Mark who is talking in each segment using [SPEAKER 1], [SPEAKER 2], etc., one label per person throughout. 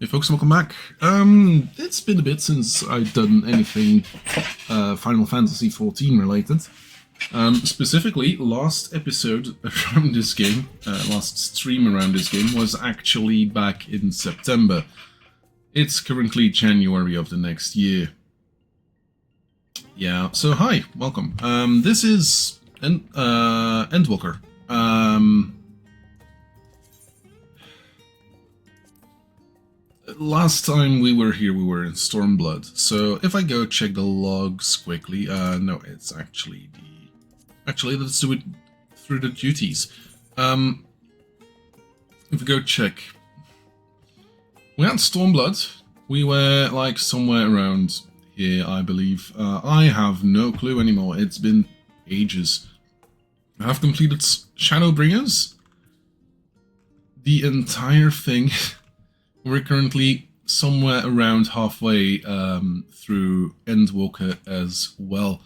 [SPEAKER 1] Hey folks, welcome back. It's been a bit since I've done anything Final Fantasy XIV related. Specifically, last episode around this game, last stream around this game was actually back in September. It's currently January of the next year. Yeah, so hi, welcome. This is Endwalker. Last time we were here, we were in Stormblood. So if I go check the logs quickly, no, it's actually let's do it through the duties. If we go check, we had Stormblood. We were like somewhere around here, I believe. I have no clue anymore. It's been ages. I have completed Shadowbringers. The entire thing. We're currently somewhere around halfway through Endwalker as well.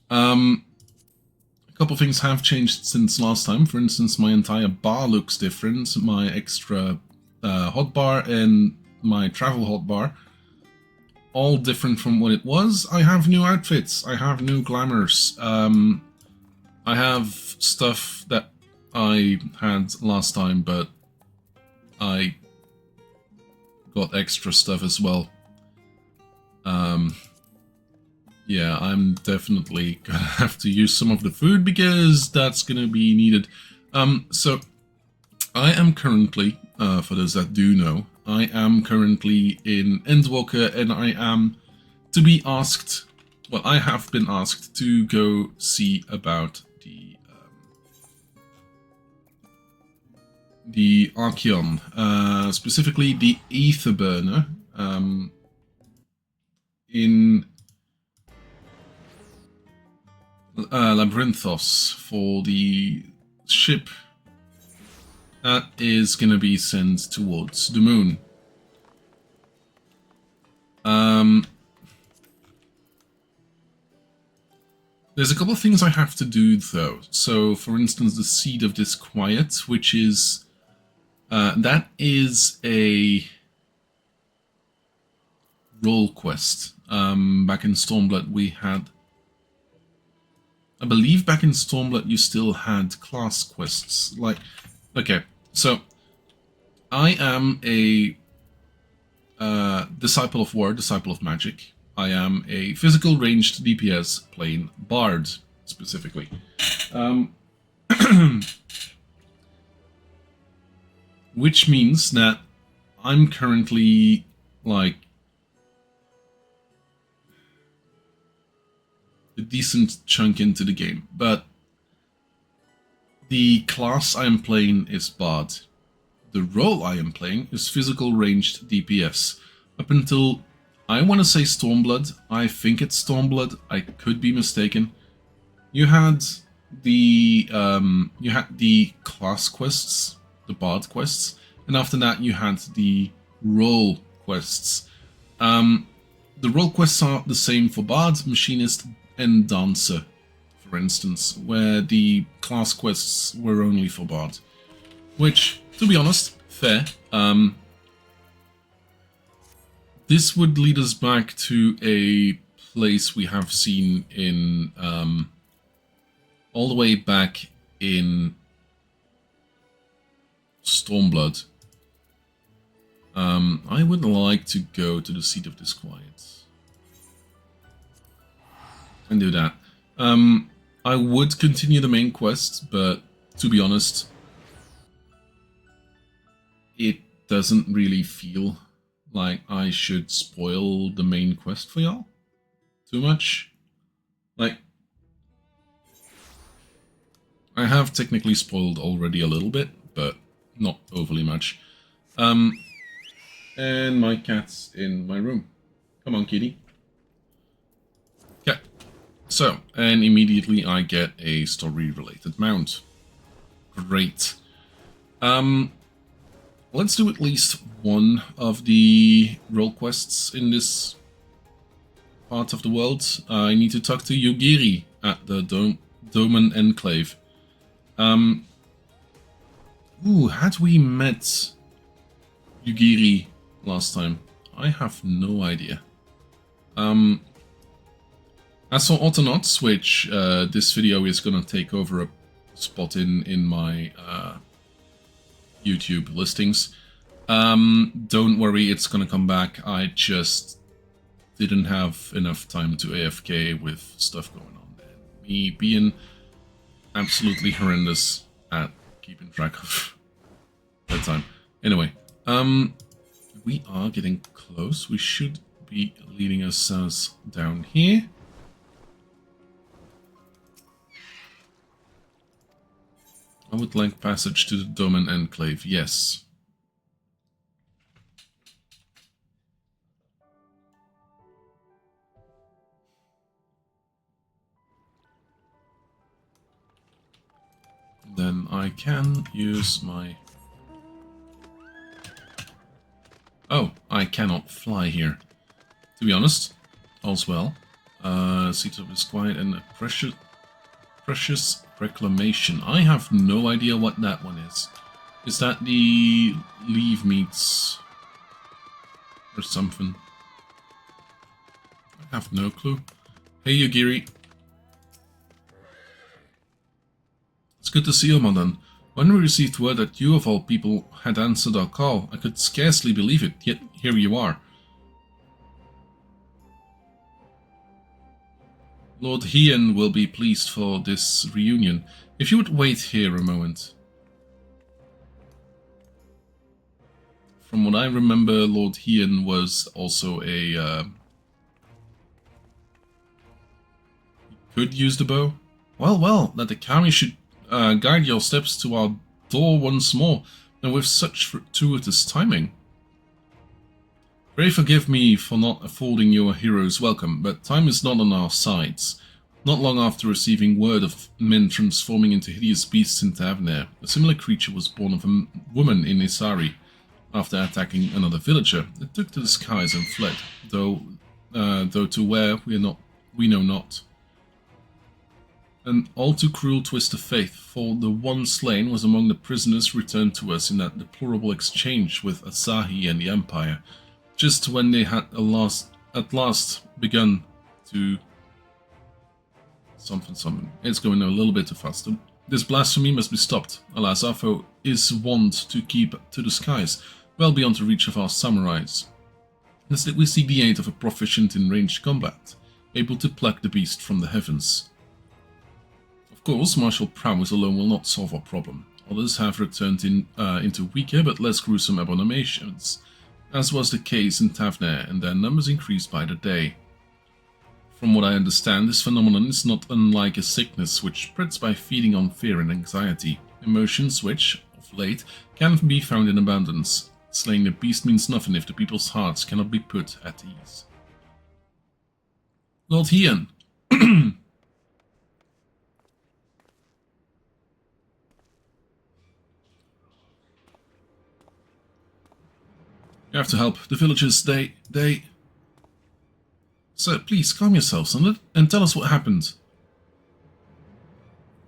[SPEAKER 1] A couple things have changed since last time. For instance, my entire bar looks different. My extra hotbar and my travel hotbar, all different from what it was. I have new outfits. I have new glamours. I have stuff that I had last time, but I got extra stuff as well. Yeah, I'm definitely gonna have to use some of the food because that's gonna be needed. So I am currently, for those that do know, I am currently in Endwalker, and I am to be asked, well, I have been asked to go see about the Archeon, specifically the Ether Burner, in Labyrinthos for the ship that is going to be sent towards the moon. There's a couple of things I have to do though. So, for instance, the Seed of Disquiet, which is that is a role quest. Back in Stormblood we had, I believe back in Stormblood you still had class quests. Like, okay, so I am a Disciple of War, Disciple of Magic. I am a Physical Ranged DPS playing Bard, specifically. Which means that I'm currently, like, a decent chunk into the game, but the class I am playing is Bard. The role I am playing is Physical Ranged DPS. Up until, I want to say Stormblood, I think it's Stormblood, I could be mistaken. You had the class quests, the Bard quests, and after that you had the role quests. The role quests are the same for Bard, Machinist, and Dancer, for instance, where the class quests were only for Bard. Which, to be honest, fair. This would lead us back to a place we have seen in all the way back in Stormblood. I would like to go to the Seat of Disquiet and do that. I would continue the main quest, but to be honest, it doesn't really feel like I should spoil the main quest for y'all too much. Like, I have technically spoiled already a little bit, but not overly much. And my cat's in my room. Come on, kitty. Okay. So, and immediately I get a story-related mount. Great. Let's do at least one of the role quests in this part of the world. I need to talk to Yogiri at the Doman Enclave. Had we met Yogiri last time? I have no idea. As for Autonauts, which this video is gonna take over a spot in my YouTube listings, don't worry, it's gonna come back. I just didn't have enough time to AFK with stuff going on there. Me being absolutely horrendous at keeping track of that time. Anyway, we are getting close. We should be leading ourselves down here. I would like passage to the Domain Enclave, yes. Then I can use my... Oh, I cannot fly here. To be honest, all's well. Seat of is quiet and a precious reclamation. I have no idea what that one is. Is that the leave meats or something? I have no clue. Hey, Yugiri. It's good to see you, Modern. When we received word that you, of all people, had answered our call, I could scarcely believe it, yet here you are. Lord Hien will be pleased for this reunion. If you would wait here a moment. From what I remember, Lord Hien was also a... could use the bow. Well, that the Kami should guide your steps to our door once more, and with such fortuitous timing. Pray forgive me for not affording you a hero's welcome, but time is not on our sides. Not long after receiving word of men transforming into hideous beasts in Tavner, a similar creature was born of a woman in Isari. After attacking another villager, it took to the skies and fled, though to where we know not. An all too cruel twist of fate, for the one slain was among the prisoners returned to us in that deplorable exchange with Asahi and the Empire, just when they had at last begun to... Something. It's going a little bit too fast. This blasphemy must be stopped. Alas, our foe is wont to keep to the skies, well beyond the reach of our samurais. Instead we seek the aid of a proficient in ranged combat, able to pluck the beast from the heavens. Of course, martial prowess alone will not solve our problem. Others have returned into weaker but less gruesome abominations, as was the case in Tavner, and their numbers increased by the day. From what I understand, this phenomenon is not unlike a sickness which spreads by feeding on fear and anxiety, emotions which, of late, can be found in abundance. Slaying the beast means nothing if the people's hearts cannot be put at ease. Lord Hien! You have to help. The villagers, they... Sir, please, calm yourself, son, and tell us what happened.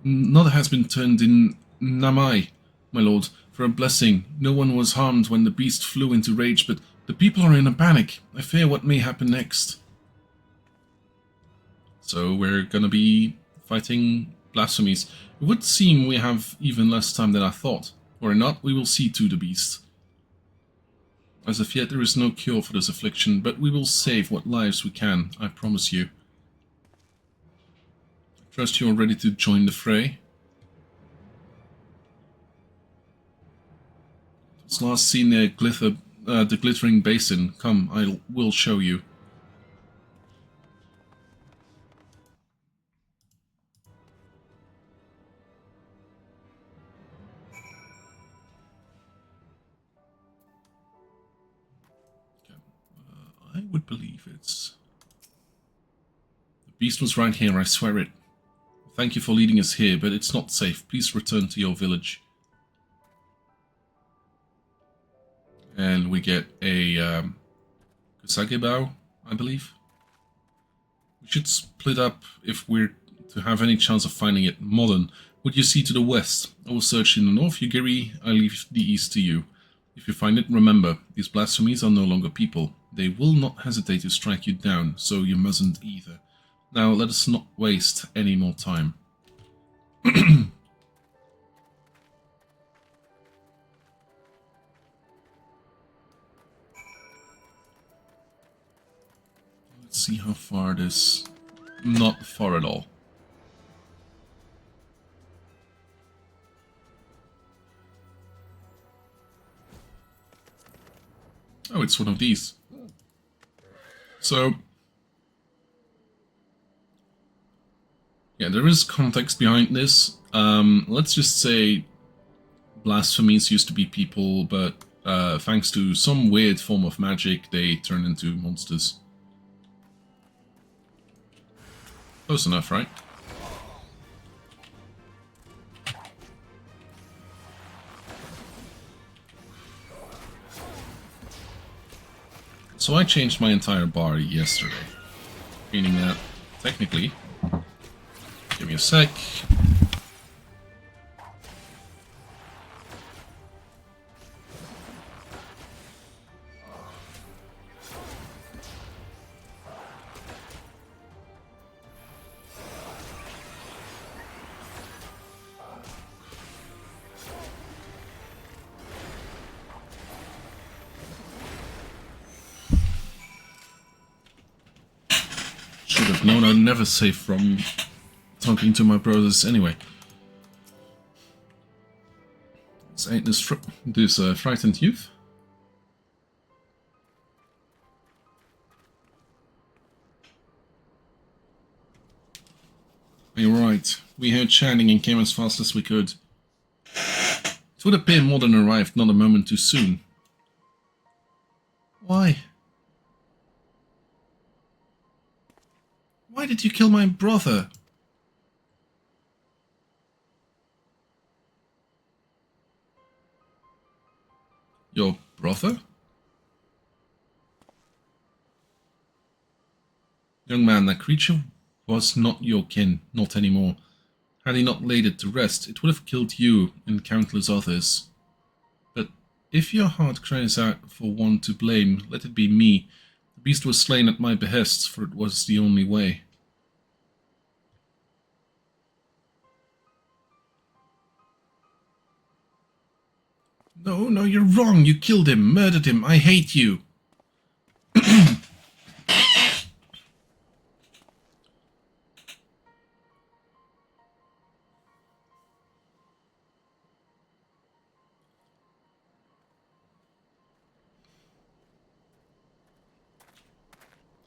[SPEAKER 1] Another has been turned in Namai, my lord, for a blessing. No one was harmed when the beast flew into rage, but the people are in a panic. I fear what may happen next. So we're gonna be fighting blasphemies. It would seem we have even less time than I thought. Or not, we will see to the beast. As of yet, there is no cure for this affliction, but we will save what lives we can, I promise you. I trust you are ready to join the fray. It's last seen near the glittering basin. Come, I will show you. I would believe it's... The beast was right here, I swear it. Thank you for leading us here, but it's not safe. Please return to your village. And we get a Kusage bow, I believe. We should split up if we're to have any chance of finding it. Modern, what you see to the west? I will search in the north, Yugiri. I leave the east to you. If you find it, remember, these blasphemies are no longer people. They will not hesitate to strike you down, so you mustn't either. Now, let us not waste any more time. Let's see how far it is. Not far at all. Oh, it's one of these. So, yeah, there is context behind this. Let's just say blasphemies used to be people, but thanks to some weird form of magic, they turn into monsters. Close enough, right? So I changed my entire bar yesterday, meaning that, technically, give me a sec. Should have known I'd never save from talking to my brothers anyway. This frightened youth. You're right. We heard chanting and came as fast as we could. It would appear more than arrived, not a moment too soon. Why? Why did you kill my brother? Your brother? Young man, that creature was not your kin, not anymore. Had he not laid it to rest, it would have killed you and countless others. But if your heart cries out for one to blame, let it be me. The beast was slain at my behest, for it was the only way. No, no, you're wrong. You killed him, murdered him. I hate you.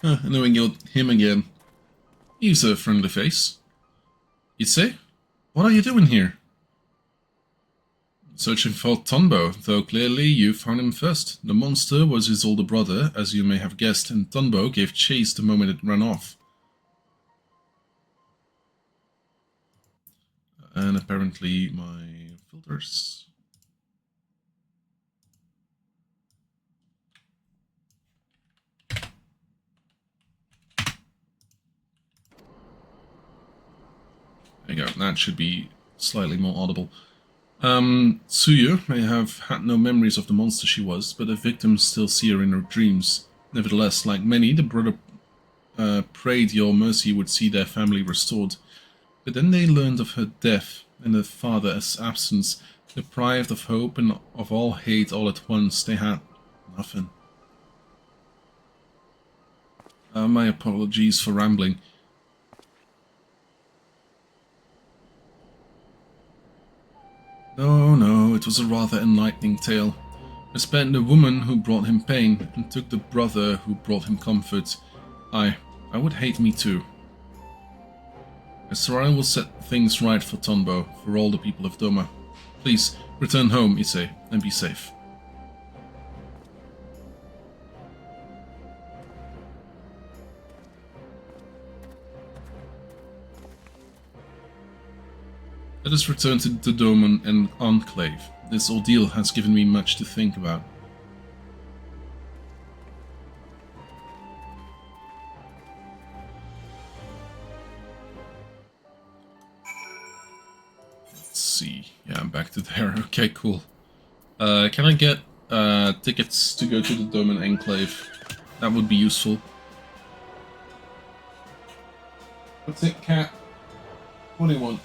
[SPEAKER 1] Knowing him again. He's a friendly face. You'd say? What are you doing here? Searching for Tunbo, though clearly you found him first. The monster was his older brother, as you may have guessed, and Tunbo gave chase the moment it ran off. And apparently my filters. There you go, that should be slightly more audible. Tsuyu may have had no memories of the monster she was, but the victims still see her in her dreams. Nevertheless, like many, the brother prayed your mercy would see their family restored. But then they learned of her death and her father's absence. Deprived of hope and of all hate all at once, they had nothing. My apologies for rambling. No, no, it was a rather enlightening tale. I spared the woman who brought him pain, and took the brother who brought him comfort. I would hate me too. I swear I will set things right for Tonbo, for all the people of Doma. Please, return home, Issei, and be safe. Let us return to the Dome and Enclave. This ordeal has given me much to think about. Let's see. Yeah, I'm back to there. Okay, cool. Can I get tickets to go to the Dome and Enclave. That would be useful. What's it, Cat? What do you want?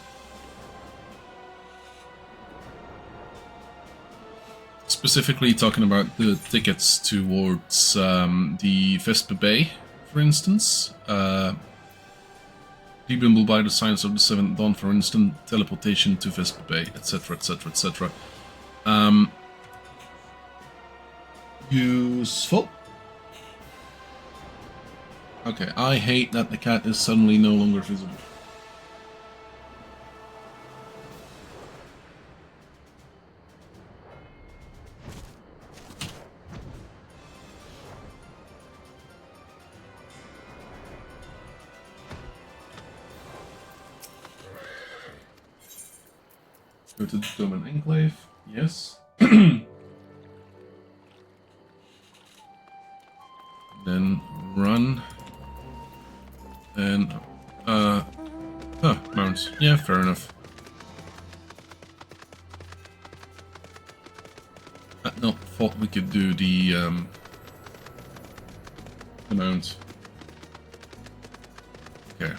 [SPEAKER 1] Specifically talking about the tickets towards the Vesper Bay, for instance. Bimble by the Signs of the Seventh Dawn for instant teleportation to Vesper Bay, etc, etc, etc. Useful. Okay, I hate that the cat is suddenly no longer visible. Go to the Dome and Enclave, yes. Then run. And, mounts. Yeah, fair enough. No, thought we could do the mount. Okay.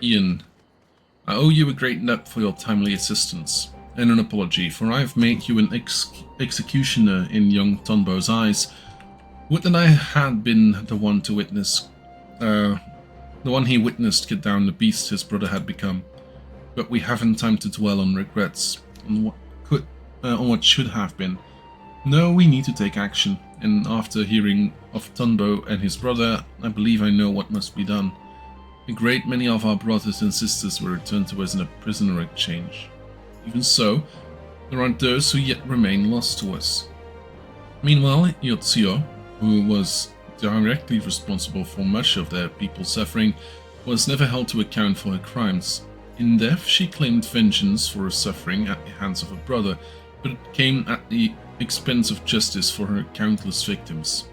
[SPEAKER 1] Ian, I owe you a great debt for your timely assistance, and an apology, for I have made you an executioner in young Tonbo's eyes. Would that I had been the one to witness, the one he witnessed get down the beast his brother had become. But we haven't time to dwell on regrets, on what should have been. No, we need to take action, and after hearing of Tonbo and his brother, I believe I know what must be done. A great many of our brothers and sisters were returned to us in a prisoner exchange. Even so, there are those who yet remain lost to us. Meanwhile, Yotsio, who was directly responsible for much of their people's suffering, was never held to account for her crimes. In death, she claimed vengeance for her suffering at the hands of her brother, but it came at the expense of justice for her countless victims.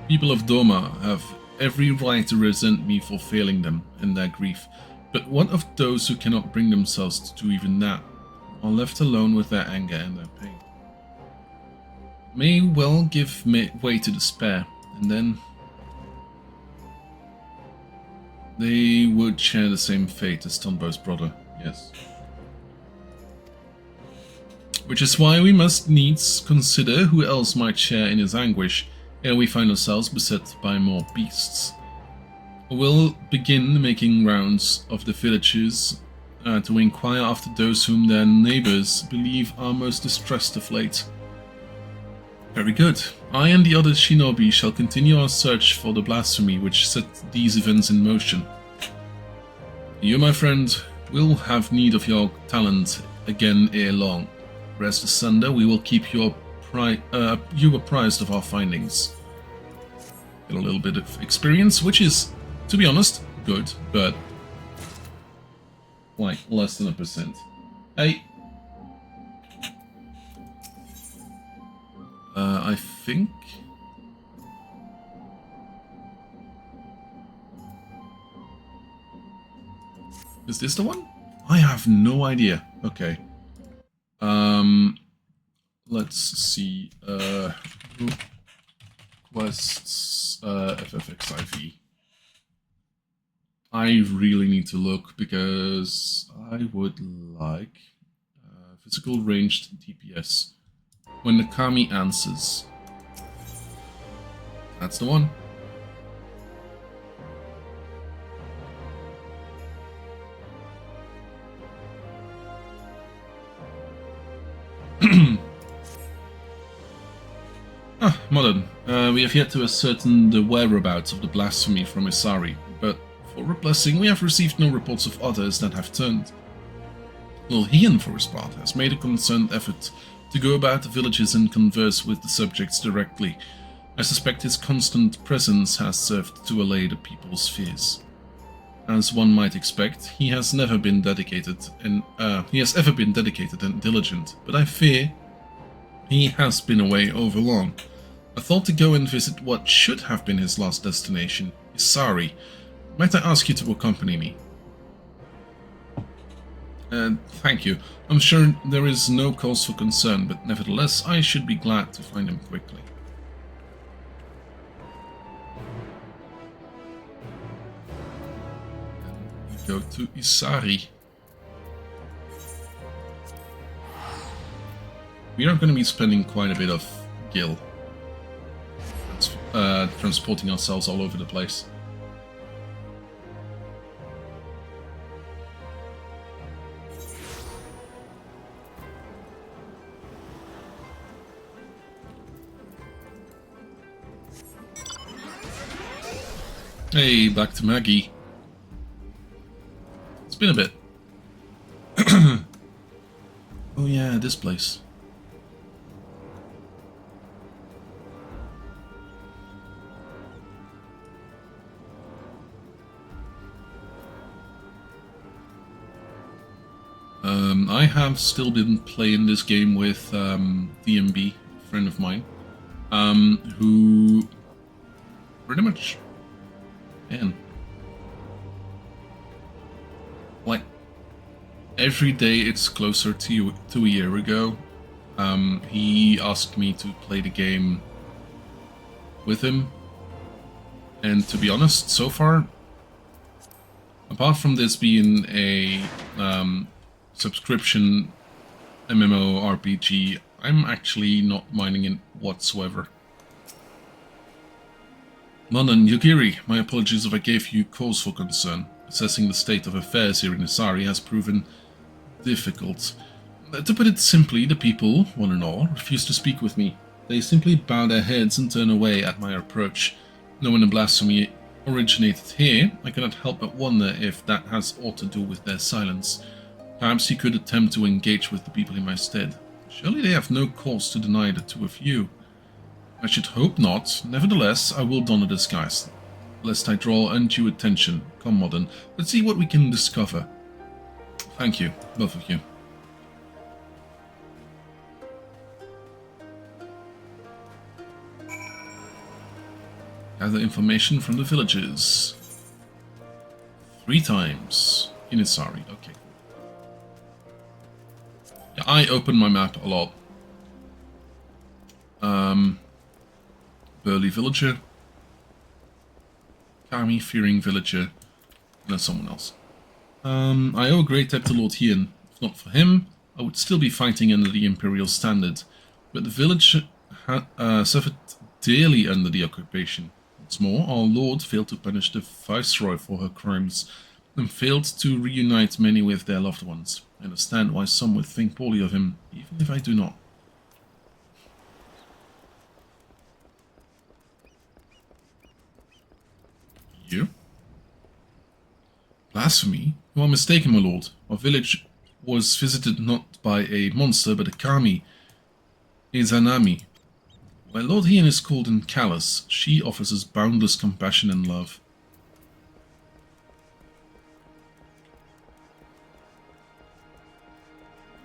[SPEAKER 1] People of Doma have every right to resent me for failing them in their grief, but what of those who cannot bring themselves to do even that, are left alone with their anger and their pain? May well give way to despair, and then they would share the same fate as Tonbo's brother, yes. Which is why we must needs consider who else might share in his anguish, ere we find ourselves beset by more beasts. We'll begin making rounds of the villages to inquire after those whom their neighbors believe are most distressed of late. Very good. I and the other shinobi shall continue our search for the blasphemy which set these events in motion. You, my friend, will have need of your talent again ere long. Rest asunder, we will keep you apprised of our findings. Get a little bit of experience, which is, to be honest, good, but like less than 1%. Hey. I think is this the one? I have no idea. Okay. Let's see. Quests, FFXIV. I really need to look because I would like Physical Ranged DPS. When the Kami answers. That's the one. Modern. We have yet to ascertain the whereabouts of the blasphemy from Isari, but for a blessing we have received no reports of others that have turned. Lilhian, for his part, has made a concerned effort to go about the villages and converse with the subjects directly. I suspect his constant presence has served to allay the people's fears. As one might expect, he has ever been dedicated and diligent, but I fear he has been away overlong. I thought to go and visit what should have been his last destination, Sorry. Might I ask you to accompany me? Thank you. I'm sure there is no cause for concern, but nevertheless, I should be glad to find him quickly. And we go to Isari. We are going to be spending quite a bit of gil. Transporting ourselves all over the place. Hey, back to Maggie. It's been a bit. Oh yeah, this place. I have still been playing this game with DMB, a friend of mine, who pretty much, man, like every day it's closer to a year ago. He asked me to play the game with him, and to be honest, so far, apart from this being a subscription MMORPG, I'm actually not minding it whatsoever. Monan Yogiri, my apologies if I gave you cause for concern. Assessing the state of affairs here in Isari has proven difficult. To put it simply, the people, one and all, refuse to speak with me. They simply bow their heads and turn away at my approach. Knowing the blasphemy originated here, I cannot help but wonder if that has aught to do with their silence. Perhaps he could attempt to engage with the people in my stead. Surely they have no cause to deny the two of you. I should hope not. Nevertheless, I will don a disguise, lest I draw undue attention. Come, Modern, let's see what we can discover. Thank you, both of you. Gather information from the villagers. 3 times in Isari. Okay. Yeah, I open my map a lot. Burly villager. Kami, fearing villager. And then someone else. I owe a great debt to Lord Hien. If not for him, I would still be fighting under the Imperial standard. But the village suffered dearly under the occupation. What's more, our Lord failed to punish the Viceroy for her crimes, and failed to reunite many with their loved ones. I understand why some would think poorly of him, even if I do not. You? Blasphemy? You are mistaken, my lord. Our village was visited not by a monster, but a kami, Izanami. While Lord Hien is cold and callous, she offers us boundless compassion and love.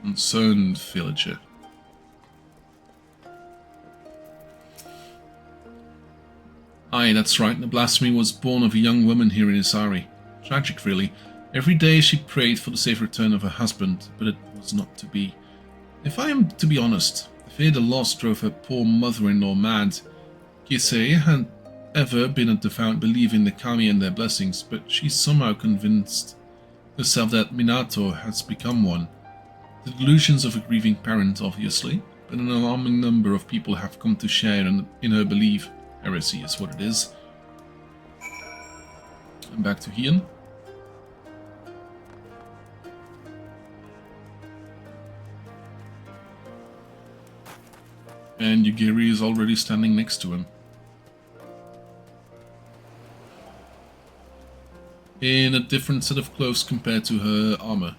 [SPEAKER 1] Concerned villager. Aye, that's right, the blasphemy was born of a young woman here in Isari. Tragic, really. Every day she prayed for the safe return of her husband, but it was not to be. If I am to be honest, the fear the loss drove her poor mother-in-law mad. Kisei had ever been a devout believer in the kami and their blessings, but she somehow convinced herself that Minato has become one. The delusions of a grieving parent, obviously, but an alarming number of people have come to share in her belief. Heresy is what it is. And back to Hien. And Yugiri is already standing next to him. In a different set of clothes compared to her armor.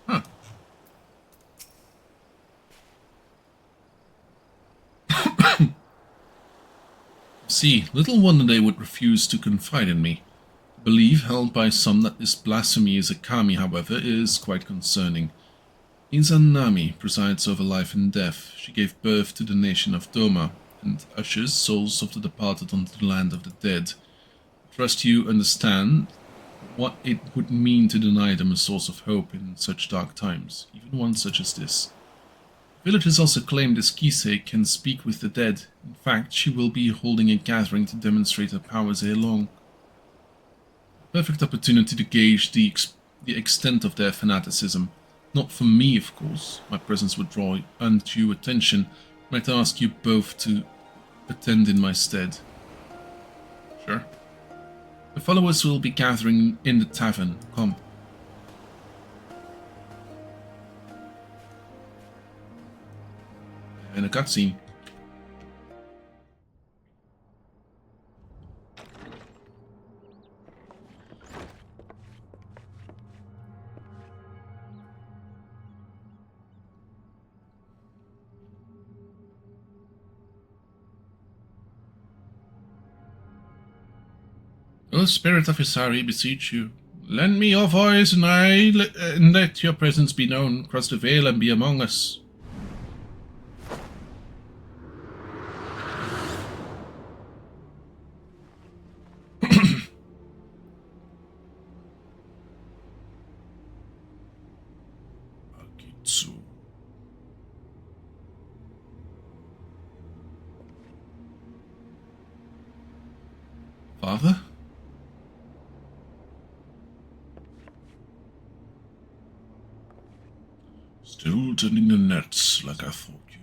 [SPEAKER 1] Huh. See, little wonder they would refuse to confide in me. The belief held by some that this blasphemy is a kami, however, is quite concerning. Izanami presides over life and death. She gave birth to the nation of Doma and ushers souls of the departed onto the land of the dead. I trust you understand what it would mean to deny them a source of hope in such dark times, even one such as this. Villagers also claim this Kisei can speak with the dead. In fact, she will be holding a gathering to demonstrate her powers ere long. Perfect opportunity to gauge the extent of their fanaticism. Not for me, of course. My presence would draw undue attention. Might ask you both to attend in my stead. Sure. The followers will be gathering in the tavern. Come. And a cutscene. O spirit of Isari, beseech you, lend me your voice, and let your presence be known. Cross the veil and be among us. Akitsu. Father? Still tending the nets like I thought you.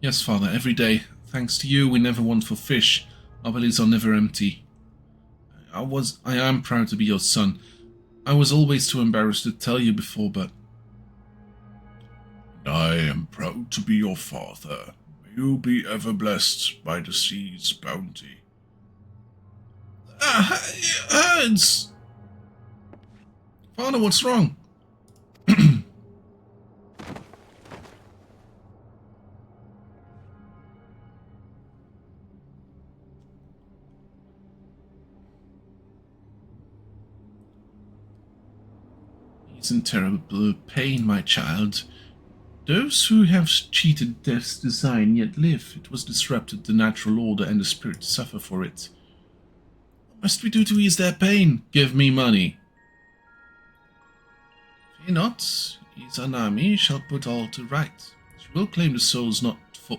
[SPEAKER 1] Yes, Father, every day. Thanks to you, we never want for fish. Our bellies are never empty. I am proud to be your son. I was always too embarrassed to tell you before, but... I am proud to be your father. May you be ever blessed by the sea's bounty. It hurts! Father, what's wrong? He's in terrible pain, my child. Those who have cheated death's design yet live. It was disrupted the natural order and the spirit suffer for it. What must we do to ease their pain? Give me money. Fear not, Izanami shall put all to right. She will claim the souls not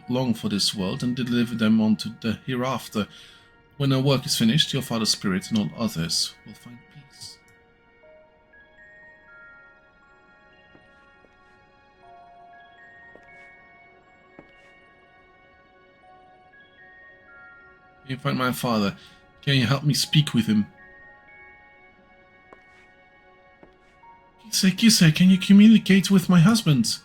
[SPEAKER 1] long for this world and deliver them on to the hereafter. When her work is finished, your father's spirit and all others will find peace. Can you find my father? Can you help me speak with him? Kisei, can you communicate with my husband?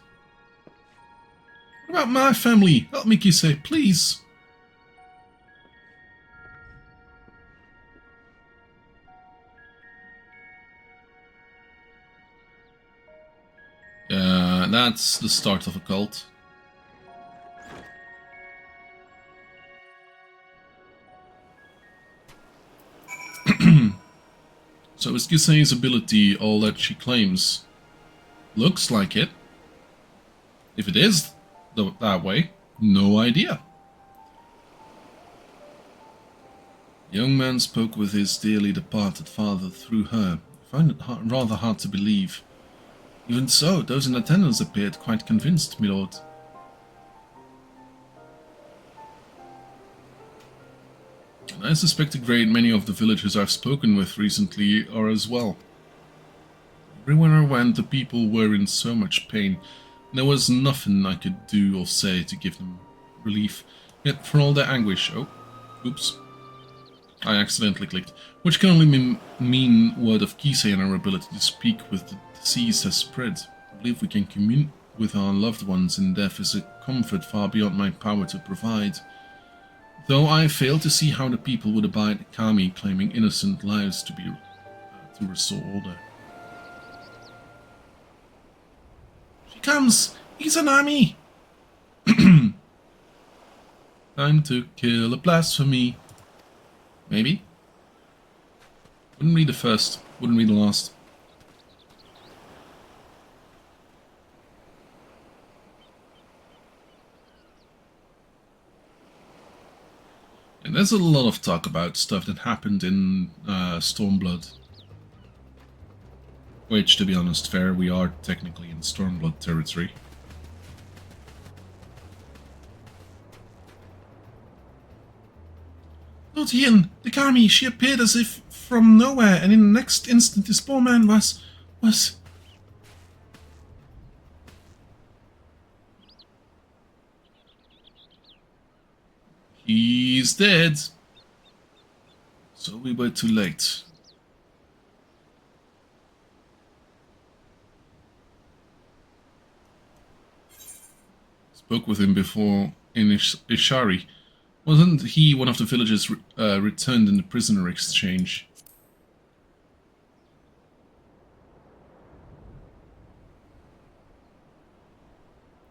[SPEAKER 1] What about my family? Help me, Kisei, please. That's the start of a cult. So is Kisei's ability all that she claims? Looks like it. If it is that way, no idea. The young man spoke with his dearly departed father through her. I find it rather hard to believe. Even so, those in attendance appeared quite convinced, my lord. And I suspect a great many of the villagers I've spoken with recently are as well. Everywhere I went, the people were in so much pain. There was nothing I could do or say to give them relief. Yet for all their anguish... Oh, oops. I accidentally clicked. Which can only mean word of Kisei and our ability to speak with the disease has spread. I believe we can commune with our loved ones in death is a comfort far beyond my power to provide. Though I fail to see how the people would abide Kami claiming innocent lives to restore order. She comes! Izanami! Time to kill a blasphemy. Maybe? Wouldn't be the first. Wouldn't be the last. And there's a lot of talk about stuff that happened in Stormblood. Which, to be honest, fair, we are technically in Stormblood territory. Lord Ian, the Kami, she appeared as if from nowhere, and in the next instant this poor man was... He's dead. So we were too late. Spoke with him before in Ishari. Wasn't he one of the villagers returned in the prisoner exchange?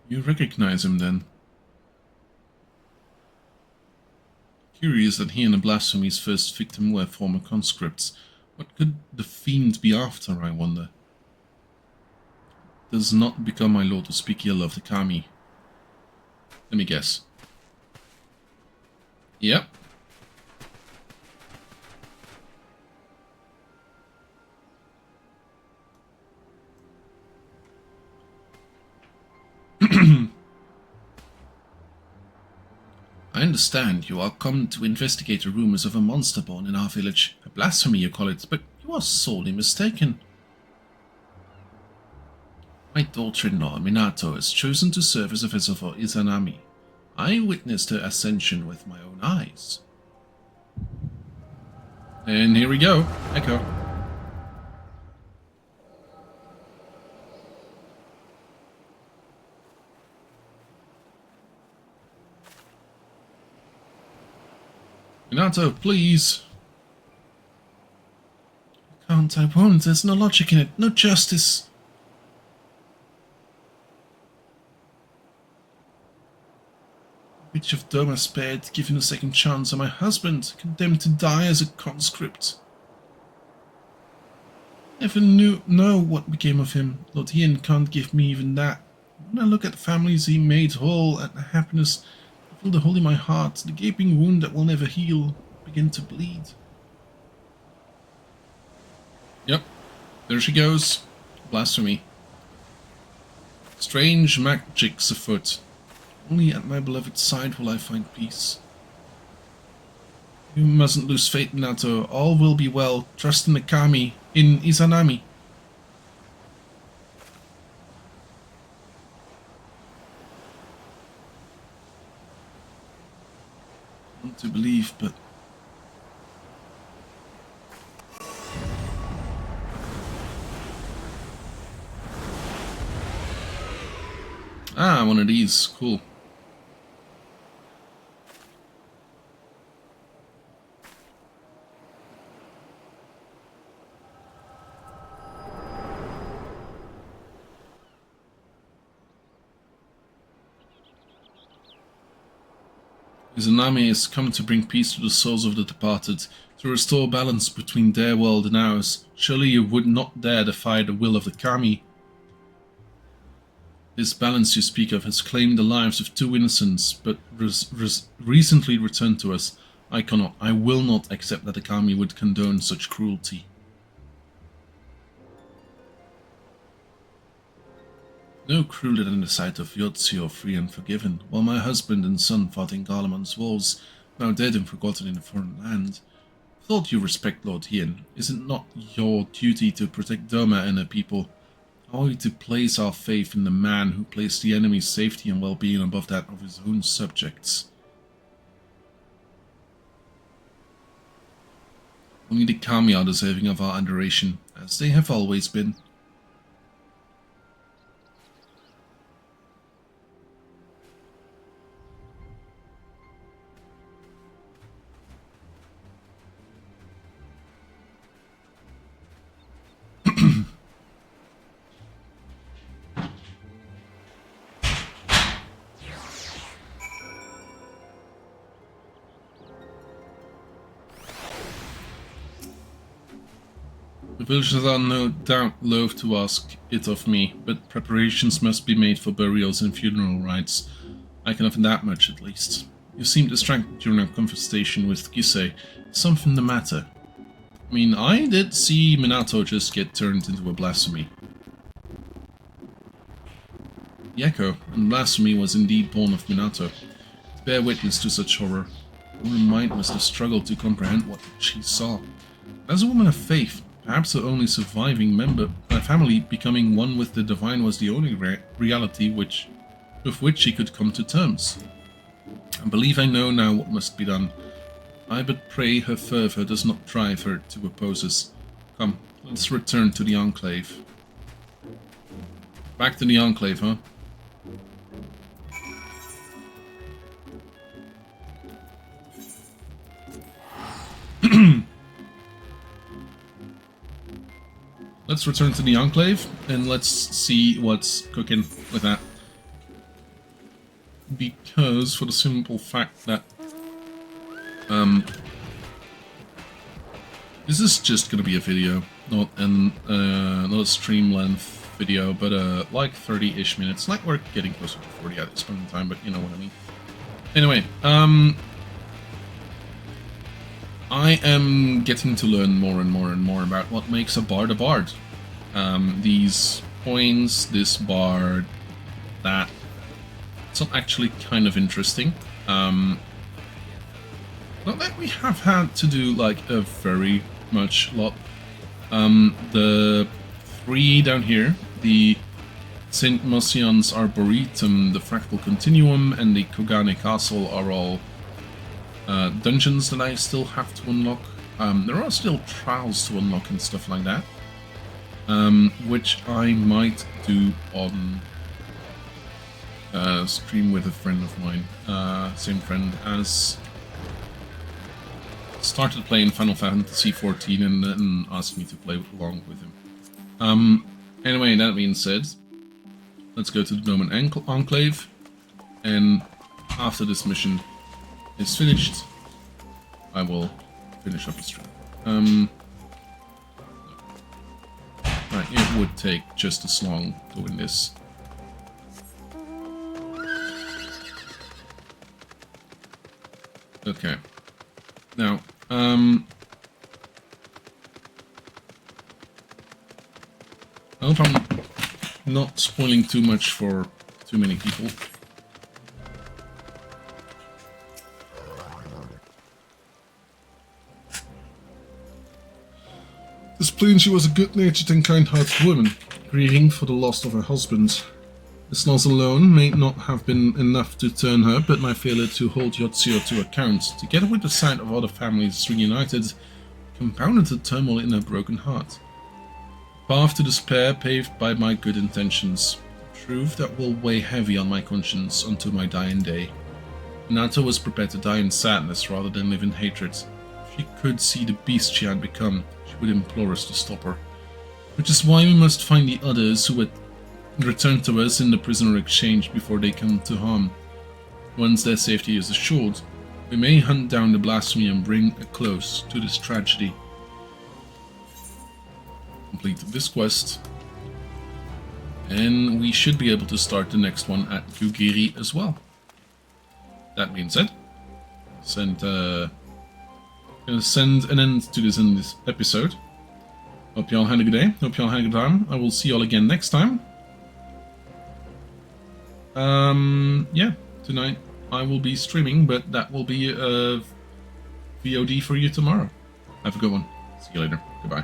[SPEAKER 1] You recognize him then? Curious that he and the blasphemy's first victim were former conscripts. What could the fiend be after, I wonder? Does not become my lord to speak ill of the Kami. Let me guess. Yep. I understand you are come to investigate the rumors of a monster born in our village. A blasphemy you call it, but you are sorely mistaken. My daughter-in-law, Minato, has chosen to serve as a vessel for Izanami. I witnessed her ascension with my own eyes. And here we go. Echo. Minato, please. I won't. There's no logic in it. No justice. Witch of Doma spared, given a second chance, and my husband, condemned to die as a conscript. Never know what became of him. Lord Ian can't give me even that. When I look at the families he made whole, at the happiness, I feel the hole in my heart, the gaping wound that will never heal, begin to bleed. Yep, there she goes. Blasphemy. Strange magic's afoot. Only at my beloved's side will I find peace. You mustn't lose faith, Minato. All will be well. Trust in the Kami, in Izanami. I want to believe, but... Ah, one of these. Cool. Izanami has come to bring peace to the souls of the departed, to restore balance between their world and ours. Surely you would not dare defy the will of the Kami. This balance you speak of has claimed the lives of two innocents, but recently returned to us. I will not accept that the Kami would condone such cruelty. No crueler than the sight of Yotsuyo free and forgiven, while my husband and son fought in Garlemald's wars, now dead and forgotten in a foreign land. Thought you respect Lord Ian. Is it not your duty to protect Doma and her people? How are we to place our faith in the man who placed the enemy's safety and well-being above that of his own subjects? Only the Kami are deserving of our adoration, as they have always been. villagers are no doubt loath to ask it of me, but preparations must be made for burials and funeral rites. I can offer that much at least. You seem distracted during our conversation with Kisei. Something the matter? I mean, I did see Minato just get turned into a blasphemy. The echo and blasphemy was indeed born of Minato. To bear witness to such horror, her mind must have struggled to comprehend what she saw. As a woman of faith, perhaps her only surviving member, her family becoming one with the divine was the only reality with which she could come to terms. I believe I know now what must be done. I but pray her fervor does not drive her to oppose us. Come, let's return to the Enclave. Back to the Enclave, huh? Let's return to the Enclave and let's see what's cooking with that. Because, for the simple fact that this is just gonna be a video, not a stream length video, but like 30-ish minutes. Like we're getting closer to 40 at this point in time, but you know what I mean. Anyway, I am getting to learn more and more and more about what makes a bard a bard. These points, this bard, that. It's not actually kind of interesting. Not that we have had to do like a very much lot. The three down here, the St. Mosion's Arboretum, the Fractal Continuum, and the Kogane Castle are all dungeons that I still have to unlock. There are still trials to unlock and stuff like that, which I might do on stream with a friend of mine, same friend as started playing Final Fantasy XIV and then asked me to play along with him. Anyway, that being said, let's go to the Gnomon Enclave, and after this mission is finished, I will finish up the stream. Right, it would take just as long doing this. Okay. Now, I hope I'm not spoiling too much for too many people. This plain she was a good-natured and kind-hearted woman, grieving for the loss of her husband. This loss alone may not have been enough to turn her, but my failure to hold Yotsuyo to account, together with the sight of other families reunited, compounded the turmoil in her broken heart. A path to despair paved by my good intentions, a truth that will weigh heavy on my conscience until my dying day. Minato was prepared to die in sadness rather than live in hatred. If she could see the beast she had become, she would implore us to stop her. Which is why we must find the others who would return to us in the prisoner exchange before they come to harm. Once their safety is assured, we may hunt down the blasphemy and bring a close to this tragedy. Complete this quest, and we should be able to start the next one at Yugiri as well. That being said, gonna send an end to this episode. Hope y'all had a good day. Hope y'all had a good time. I will see y'all again next time. Yeah, tonight I will be streaming, but that will be a VOD for you tomorrow. Have a good one. See you later. Goodbye.